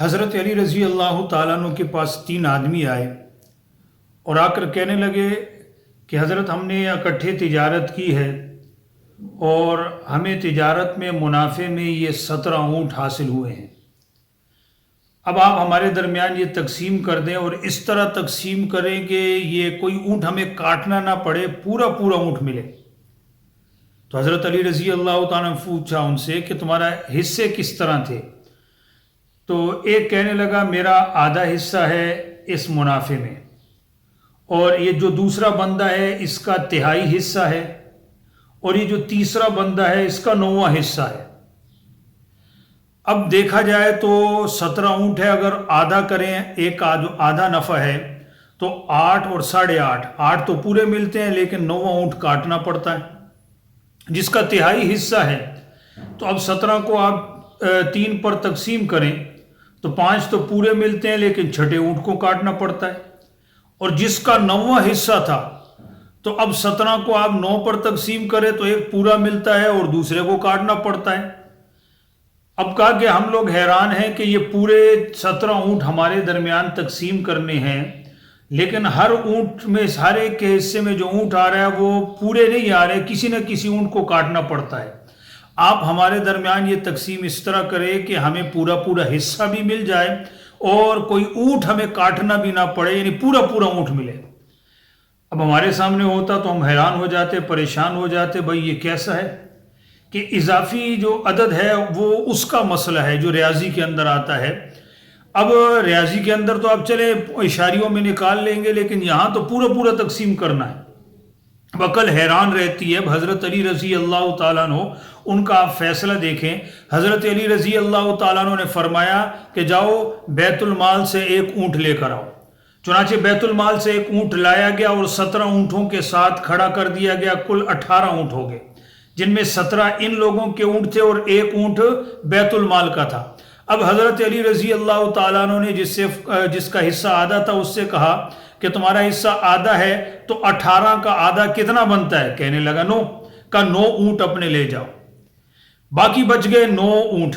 حضرت علی رضی اللہ تعالیٰ عنہ کے پاس 3 آدمی آئے اور آ کر کہنے لگے کہ حضرت ہم نے اکٹھے تجارت کی ہے اور ہمیں تجارت میں منافع میں یہ 17 اونٹ حاصل ہوئے ہیں۔ اب آپ ہمارے درمیان یہ تقسیم کر دیں اور اس طرح تقسیم کریں کہ یہ کوئی اونٹ ہمیں کاٹنا نہ پڑے، پورا اونٹ ملے۔ تو حضرت علی رضی اللہ تعالیٰ نے پوچھا ان سے کہ تمہارا حصے کس طرح تھے؟ تو ایک کہنے لگا میرا آدھا حصہ ہے اس منافع میں، اور یہ جو دوسرا بندہ ہے اس کا 1/3 حصہ ہے، اور یہ جو تیسرا بندہ ہے اس کا 9واں حصہ ہے۔ اب دیکھا جائے تو 17 اونٹ ہے، اگر آدھا کریں، ایک آدھا نفع ہے تو 8 اور 8.5، 8 تو پورے ملتے ہیں لیکن 9واں اونٹ کاٹنا پڑتا ہے جس کا 1/3 حصہ ہے۔ تو اب 17 کو آپ 3 پر تقسیم کریں تو 5 تو پورے ملتے ہیں لیکن چھٹے اونٹ کو کاٹنا پڑتا ہے، اور جس کا 9واں حصہ تھا تو اب 17 کو آپ 9 پر تقسیم کریں تو ایک پورا ملتا ہے اور دوسرے کو کاٹنا پڑتا ہے۔ اب کہا کہ ہم لوگ حیران ہیں کہ یہ پورے 17 اونٹ ہمارے درمیان تقسیم کرنے ہیں، لیکن ہر اونٹ میں، ہر ایک کے حصے میں جو اونٹ آ رہا ہے وہ پورے نہیں آ رہے، کسی نہ کسی اونٹ کو کاٹنا پڑتا ہے۔ آپ ہمارے درمیان یہ تقسیم اس طرح کریں کہ ہمیں پورا حصہ بھی مل جائے اور کوئی اونٹ ہمیں کاٹنا بھی نہ پڑے، یعنی پورا اونٹ ملے۔ اب ہمارے سامنے ہوتا تو ہم حیران ہو جاتے، پریشان ہو جاتے، بھائی یہ کیسا ہے کہ اضافی جو عدد ہے وہ اس کا مسئلہ ہے جو ریاضی کے اندر آتا ہے۔ اب ریاضی کے اندر تو آپ چلے اشاریوں میں نکال لیں گے، لیکن یہاں تو پورا تقسیم کرنا ہے۔ عقل حیران رہتی ہے۔ حضرت علی رضی اللہ تعالیٰ عنہ، ان کا آپ فیصلہ دیکھیں۔ حضرت علی رضی اللہ تعالیٰ عنہ نے فرمایا کہ جاؤ بیت المال سے 1 اونٹ لے کر آؤ۔ چنانچہ بیت المال سے 1 اونٹ لایا گیا اور 17 اونٹوں کے ساتھ کھڑا کر دیا گیا، کل 18 اونٹ ہو گئے، جن میں 17 ان لوگوں کے اونٹ تھے اور 1 اونٹ بیت المال کا تھا۔ اب حضرت علی رضی اللہ تعالیٰ عنہ نے جس کا حصہ آدھا تھا اس سے کہا کہ تمہارا حصہ آدھا ہے تو 18 کا آدھا کتنا بنتا ہے؟ کہنے لگا 9 کا 9 اونٹ اپنے لے جاؤ۔ باقی بچ گئے 9 اونٹ۔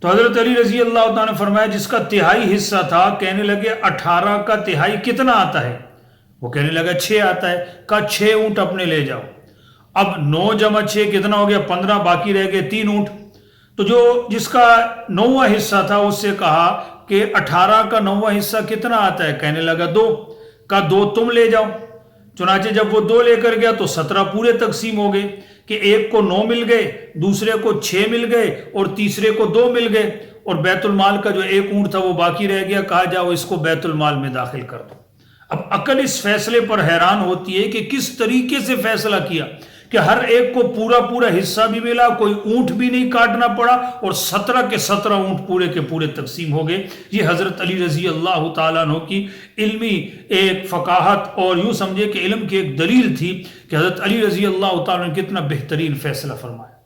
تو حضرت علی رضی اللہ تعالیٰ نے فرمایا جس کا 1/3 حصہ تھا، کہنے لگے 18 کا 1/3 کتنا آتا ہے؟ وہ کہنے لگا 6 آتا ہے۔ کہا 6 اونٹ اپنے لے جاؤ۔ اب 9 جمع 6 کتنا ہو گیا؟ 15، باقی رہ گئے 3 اونٹ۔ تو جس کا 9واں حصہ تھا اس سے کہا کہ 18 کا 9واں حصہ کتنا آتا ہے؟ کہنے لگا 2۔ کہا 2 تم لے جاؤ۔ چنانچہ جب وہ 2 لے کر گیا تو 17 پورے تقسیم ہو گئے کہ ایک کو 9 مل گئے، دوسرے کو 6 مل گئے اور تیسرے کو 2 مل گئے، اور بیت المال کا جو 1 اونٹ تھا وہ باقی رہ گیا۔ کہا جاؤ اس کو بیت المال میں داخل کر دو۔ اب عقل اس فیصلے پر حیران ہوتی ہے کہ کس طریقے سے فیصلہ کیا کہ ہر ایک کو پورا حصہ بھی ملا، کوئی اونٹ بھی نہیں کاٹنا پڑا، اور 17 کے 17 اونٹ پورے کے پورے تقسیم ہو گئے۔ یہ حضرت علی رضی اللہ تعالیٰ عنہ کی علمی ایک فقاہت، اور یوں سمجھے کہ علم کی ایک دلیل تھی کہ حضرت علی رضی اللہ تعالیٰ عنہ نے کتنا بہترین فیصلہ فرمایا۔